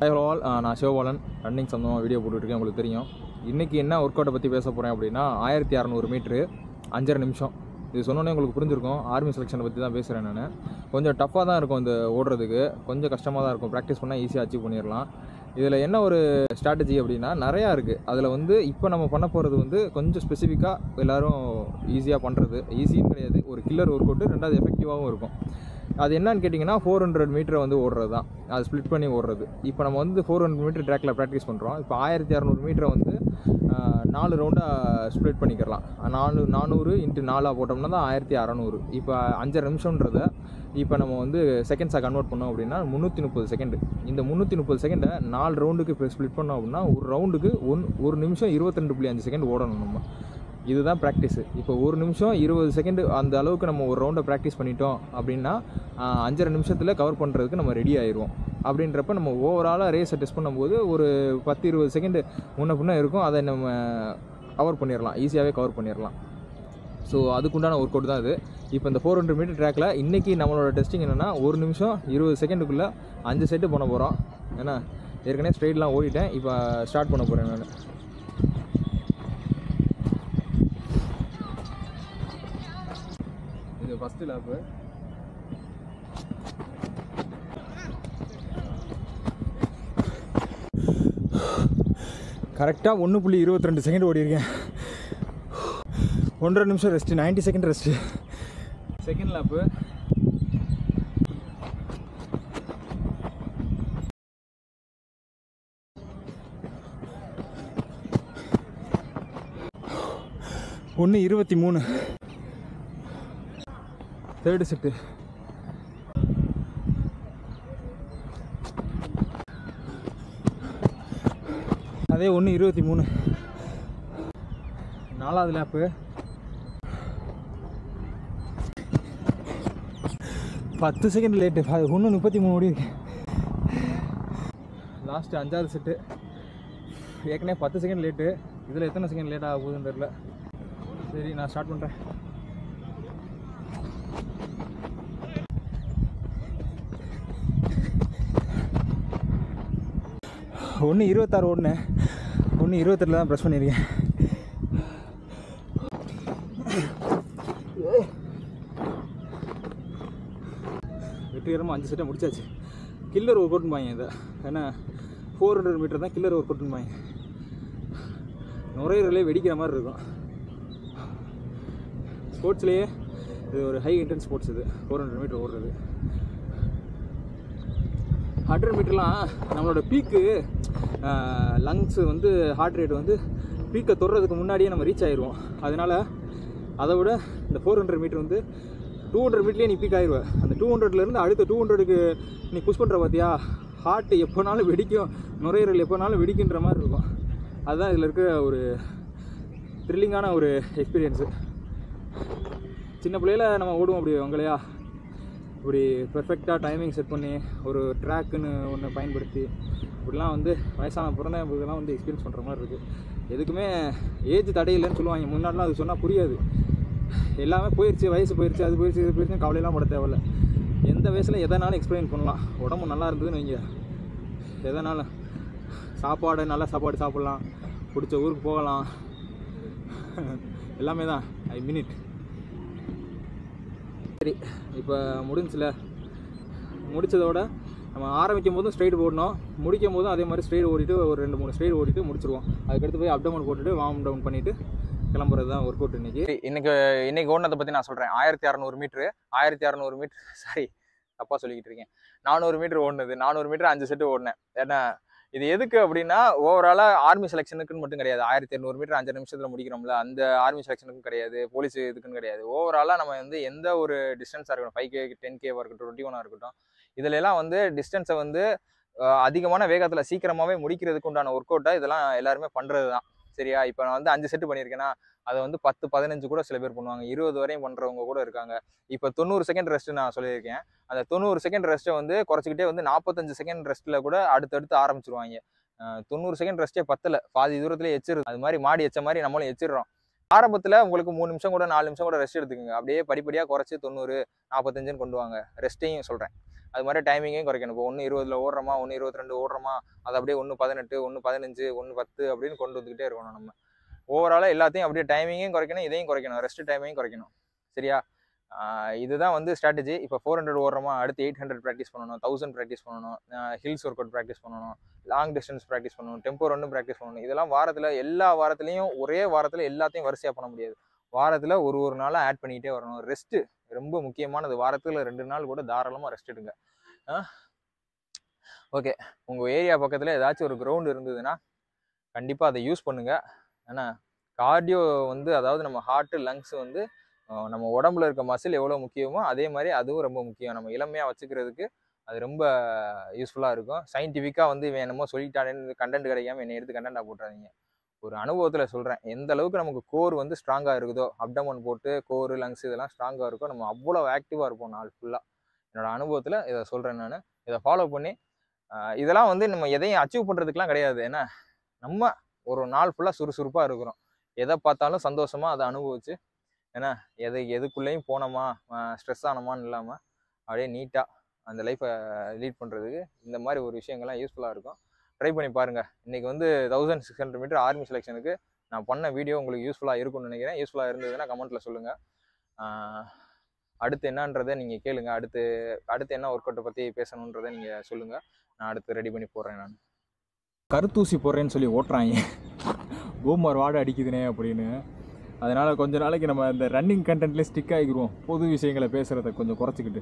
Hi all, நான் Sivabalan. Running சம்மந்தமாக video போட்டுருக்கேன், உங்களுக்கு தெரியும். இன்றைக்கி என்ன ஒர்க் அவுட்டை பற்றி பேச போகிறேன் அப்படின்னா 1600 மீட்ரு 5.5 நிமிஷம். இது சொன்னோன்னே உங்களுக்கு புரிஞ்சிருக்கும். ஆர்மி செலெக்ஷனை பற்றி தான் பேசுகிறேன் நான். கொஞ்சம் டஃப்பாக தான் இருக்கும் இந்த ஓடுறதுக்கு, கொஞ்சம் கஷ்டமாக தான் இருக்கும். ப்ராக்டிஸ் பண்ணால் ஈஸியாக அச்சீவ் பண்ணிடலாம். இதில் என்ன ஒரு ஸ்ட்ராட்டஜி அப்படின்னா நிறையா இருக்குது. அதில் இப்போ நம்ம பண்ண போகிறது கொஞ்சம் ஸ்பெசிஃபிக்காக எல்லோரும் ஈஸியாக பண்ணுறது. ஈஸின்னு கிடையாது, ஒரு கில்லர் ஒர்க் அவுட்டு, ரெண்டாவது எஃபெக்டிவாகவும் இருக்கும். அது என்னன்னு கேட்டிங்கன்னா 400 மீட்டரை ஓடுறது தான். அது ஸ்ப்ளிட் பண்ணி ஓடுறது. இப்போ நம்ம 400 மீட்டர் ட்ராக்கில் ப்ராக்டிஸ் பண்ணுறோம். இப்போ 1600 மீட்டரை 4 ரவுண்டாக ஸ்ப்ளிட் பண்ணிக்கிறலாம். 400 × 4 போட்டோம்னா தான் 1600. இப்போ 5.5 நிமிஷம்ன்றதை இப்போ நம்ம செகண்ட்ஸாக கன்வெர்ட் பண்ணோம் அப்படின்னா 330 செகண்டு. இந்த 330 செகண்டை 4 ரவுண்டுக்கு இப்போ ஸ்ப்ளிட் பண்ணோம் அப்படின்னா ஒரு ரவுண்டுக்கு 1 நிமிஷம் 22.5 செகண்ட் ஓடணும் நம்ம. இதுதான் ப்ராக்டிஸு. இப்போ 1 நிமிஷம் 20 செகண்டு அந்த அளவுக்கு நம்ம ஒரு ரவுண்டை ப்ராக்டிஸ் பண்ணிட்டோம் அப்படின்னா 5.5 நிமிஷத்தில் கவர் பண்ணுறதுக்கு நம்ம ரெடி ஆயிடுவோம். அப்படின்றப்ப நம்ம ஓவராலாக ரேஸை டெஸ்ட் பண்ணும்போது ஒரு 10-20 செகண்டு முன்ன பின்ன இருக்கும். அதை நம்ம கவர் பண்ணிடலாம், ஈஸியாகவே கவர் பண்ணிடலாம். ஸோ அதுக்குண்டான ஒர்க் அவுட் தான் இது. இப்போ இந்த 400 மீட்டர் ட்ராக்கில் இன்றைக்கி நம்மளோட டெஸ்டிங் என்னென்னா 1 நிமிஷம் 20 செகண்டுக்குள்ளே 5 செட்டு பண்ண போகிறோம். ஏன்னா ஏற்கனவே ஸ்ட்ரெயிட்லாம் ஓடிட்டேன், இப்போ ஸ்டார்ட் பண்ண போகிறேன் நான். இது ஃபஸ்ட்டு லேப்பு. கரெக்டாக 1.22 செகண்ட் ஓடிருக்கேன். 1.5 நிமிஷம் rest, 90 second rest. Second lap. ஒன்று 23. Third set. அதே 1:23. நாலாவது லேப்பு. 10 second late. 1:33 ஓடி இருக்கேன். லாஸ்ட்டு 5வது செட்டு. ஏற்கனவே 10 செகண்ட் லேட்டு. இதில் எத்தனை செகண்ட் லேட் ஆக போகுதுன்னு தெரில. சரி, நான் ஸ்டார்ட் பண்ணுறேன். 1:26 ஓடினேன். 1:28 தான் ப்ரெஸ் பண்ணியிருக்கேன். வெற்றிகரமாக 5 செட்டை முடிச்சாச்சு. கில்லர் ஒர்க் அவுட்னு பாங்க இதை. ஏன்னா 400 மீட்டர் தான் கில்லர் ஒர்க் அவுட்னு பாங்க. நுரையீரலே வெடிக்கிற மாதிரி இருக்கும். ஸ்போர்ட்ஸ்லேயே இது ஒரு ஹை இன்டென்ஸ் ஸ்போர்ட்ஸ். இது 400 மீட்டர் ஓடுறது. 100 மீட்டர்லாம் நம்மளோட பீக்கு லங்ஸு ஹார்ட் ரேட் பீக்கை தொடுறதுக்கு முன்னாடியே நம்ம ரீச் ஆயிடுவோம். அதனால் அதை விட இந்த 400 மீட்டர் 200 மீட்டர்லேயே நீ பீக் ஆயிடுவேன். அந்த 200லேருந்து அடுத்த 200க்கு நீ புஷ் பண்ணுற பார்த்தியா, ஹார்ட் எப்போனாலும் வெடிக்கும், நுரையீரல் எப்போனாலும் வெடிக்கின்ற மாதிரி இருக்கும். அதுதான் இதில் இருக்கிற ஒரு த்ரில்லிங்கான ஒரு எக்ஸ்பீரியன்ஸு. சின்ன பிள்ளையில நம்ம ஓடுவோம் அப்படி உங்களையா, இப்படி பெர்ஃபெக்டாக டைமிங் செட் பண்ணி ஒரு ட்ராக்குன்னு ஒன்று பயன்படுத்தி இப்படிலாம் வயசான பிறந்த இதெல்லாம் எக்ஸ்பீரியன்ஸ் பண்ணுற மாதிரி இருக்குது. எதுக்குமே ஏஜ் தடையில்லைன்னு சொல்லுவாங்க. முன்னாடிலாம் அது சொன்னால் புரியாது. எல்லாமே போயிடுச்சு, வயசு போயிடுச்சு, அது போயிடுச்சு, இது போயிடுச்சுன்னு கவலையெல்லாம் பட தேவையில்ல. எந்த வயசில் எதனாலும் எக்ஸ்பிளைன் பண்ணலாம். உடம்பு நல்லா இருந்ததுன்னு வைங்க, எதனாலும் சாப்பாடு நல்ல சாப்பாடு சாப்பிட்லாம், பிடிச்ச ஊருக்கு போகலாம், எல்லாமே தான். ஐ மினிட். சரி, இப்போ முடிச்சதோட நம்ம ஆரம்பிக்கும் போதும் ஸ்ட்ரைட் ஓடணும், முடிக்கும் போதும் அதே மாதிரி ஸ்ட்ரைட் ஓடிட்டு ஒரு 2-3 ஸ்ட்ரைட் ஓடிட்டு முடிச்சிருவோம். அதுக்கடுத்து போய் அப்டவுன் போட்டுட்டு வார்ம் டவுன் பண்ணிவிட்டு கிளம்புறது தான் ஒர்க் அவுட். இன்னைக்கு ஓடினதை பற்றி நான் சொல்கிறேன். 1600 மீட்ரு சாரி தப்பாக சொல்லிக்கிட்டு இருக்கேன். 400 மீட்டர் ஓடினது. 400 மீட்டர் 5 செட்டு ஓடினேன். ஏன்னா இது எதுக்கு அப்படின்னா ஓவராலாக ஆர்மி செலெக்ஷனுக்குன்னு மட்டும் கிடையாது. 1200 மீட்டர் 5 நிமிஷத்தில் முடிக்கிறோம்ல, அந்த ஆர்மி செலெக்ஷனுக்கும் கிடையாது, போலீஸ் இதுக்குன்னு கிடையாது. ஓவராலாக நம்ம எந்த ஒரு டிஸ்டன்ஸாக இருக்கட்டும், 5K 10K இருக்கட்டும், 21 இருக்கட்டும், இதில் எல்லாம் டிஸ்டன்ஸை அதிகமான வேகத்தில் சீக்கிரமாகவே முடிக்கிறதுக்கு உண்டான ஒர்க் அவுட்டாக இதெல்லாம் எல்லாருமே பண்ணுறது தான். சரியா? இப்போ நான் 5 செட்டு பண்ணியிருக்கேன்னா அதை 10-15 கூட சில பேர் பண்ணுவாங்க, 20 வரையும் பண்ணுறவங்க கூட இருக்காங்க. இப்போ 90 செகண்ட் ரெஸ்ட்டு நான் சொல்லியிருக்கேன். அந்த 90 செகண்ட் ரெஸ்ட்டை குறைச்சிக்கிட்டே 45 செகண்ட் ரெஸ்ட்டில் கூட அடுத்தடுத்து ஆரம்பிச்சிருவாங்க. 90 செகண்ட் ரெஸ்ட்டே பத்தலை, பாதி தூரத்துலேயே எச்சிருது. அது மாதிரி மாடி எச்ச மாதிரி நம்மளும் எச்சிடுறோம். ஆரம்பத்தில் உங்களுக்கு 3 நிமிஷம் கூட 4 நிமிஷம் கூட ரெஸ்ட் எடுத்துக்கோங்க. அப்படியே படிப்படியாக குறைச்சி 90 45ன்னு கொண்டு வாங்க. ரெஸ்ட்டையும் சொல்கிறேன். அது மாதிரி டைமிங்கையும் குறைக்கணும். இப்போ 1:20 ஓடுறோமா, 1:22 ஓடுறோமா, அதை அப்படியே 1:18, 1:15, 1:10 அப்படின்னு கொண்டு வந்துக்கிட்டே இருக்கணும். நம்ம ஓவராலாக எல்லாத்தையும் அப்படியே டைமிங்கையும் குறைக்கணும், இதையும் குறைக்கணும், ரெஸ்ட் டைமையும் குறைக்கணும். சரியா? இதுதான் வந்து ஸ்ட்ராட்டஜி. இப்போ 400 ஓடுறோமா, அடுத்து 800 ப்ராக்டிஸ் பண்ணணும், 1000 ப்ராக்டிஸ் பண்ணணும், ஹில்ஸ் ஒர்க் அவுட் ப்ராக்டிஸ் பண்ணணும், லாங் டிஸ்டன்ஸ் ப்ராக்டிஸ் பண்ணணும், டெம்போ ரன்னும் ப்ராக்டிஸ் பண்ணணும். இதெல்லாம் வாரத்தில் எல்லா வாரத்துலையும் ஒரே வாரத்தில் எல்லாத்தையும் வரிசையாக பண்ண முடியாது. வாரத்தில் ஒரு நாளாக ஆட் பண்ணிக்கிட்டே வரணும். ரெஸ்ட்டு ரொம்ப முக்கியமானது. வாரத்தில் 2 நாள் கூட தாராளமாக ரெஸ்ட் எடுங்க. ஓகே, உங்கள் ஏரியா பக்கத்தில் ஏதாச்சும் ஒரு கிரவுண்டு இருந்ததுன்னா கண்டிப்பாக அதை யூஸ் பண்ணுங்கள். ஏன்னா கார்டியோ வந்து அதாவது நம்ம ஹார்ட்டு லங்ஸ் வந்து நம்ம உடம்புல இருக்க மசில் எவ்வளோ முக்கியமோ அதே மாதிரி அதுவும் ரொம்ப முக்கியம். நம்ம இளமையாக வச்சுக்கிறதுக்கு அது ரொம்ப யூஸ்ஃபுல்லாக இருக்கும். சயின்டிஃபிக்காக வந்து இவன் என்னமோ சொல்லிட்டானேன்னு கண்டென்ட் கிடைக்காம என்னை எடுத்து கண்டென்ட்டாக போட்டுறாதீங்க. ஒரு அனுபவத்தில் சொல்கிறேன். எந்த அளவுக்கு நமக்கு கோர் வந்து ஸ்ட்ராங்காக இருக்குதோ, அப்டமன் போட்டு கோர் லங்ஸ் இதெல்லாம் ஸ்ட்ராங்காக இருக்கும், நம்ம அவ்வளோ ஆக்டிவாக இருப்போம் நாள் ஃபுல்லாக. என்னோடய அனுபவத்தில் இதை சொல்கிறேன். நான் இதை ஃபாலோ பண்ணி இதெல்லாம் வந்து நம்ம எதையும் அச்சீவ் பண்ணுறதுக்கெலாம் கிடையாது. ஏன்னா நம்ம ஒரு நாள் ஃபுல்லாக சுறுசுறுப்பாக இருக்கிறோம். எதை பார்த்தாலும் சந்தோஷமாக அதை அனுபவிச்சு, ஏன்னா எதுக்குள்ளேயும் போனோமா ஸ்ட்ரெஸ் ஆனோமான்னு இல்லாமல் அப்படியே நீட்டாக அந்த லைஃப்பை லீட் பண்ணுறதுக்கு இந்த மாதிரி ஒரு விஷயங்கள்லாம் யூஸ்ஃபுல்லாக இருக்கும். ட்ரை பண்ணி பாருங்கள். இன்றைக்கி வந்து 1600 மீட்டர் ஆர்மி செலெக்ஷனுக்கு நான் பண்ண வீடியோ உங்களுக்கு யூஸ்ஃபுல்லாக இருக்கும்னு நினைக்கிறேன். யூஸ்ஃபுல்லாக இருந்ததுன்னா கமெண்ட்டில் சொல்லுங்கள். அடுத்து என்னன்றதை நீங்கள் கேளுங்க. அடுத்து என்ன ஒர்க் அவுட்டை பற்றி பேசணுன்றதை நீங்கள் சொல்லுங்கள். நான் அடுத்து ரெடி பண்ணி போடுறேன். நான் கருத்தூசி போடுறேன்னு சொல்லி ஓட்டுறாங்க, பூமர் வாடை அடிக்குதுனே அப்படின்னு. அதனால் கொஞ்ச நாளைக்கு நம்ம இந்த ரன்னிங் கண்டென்ட்லேயே ஸ்டிக் ஆகிக்குருவோம். பொது விஷயங்களை பேசுகிறத கொஞ்சம் குறைச்சிக்கிட்டு.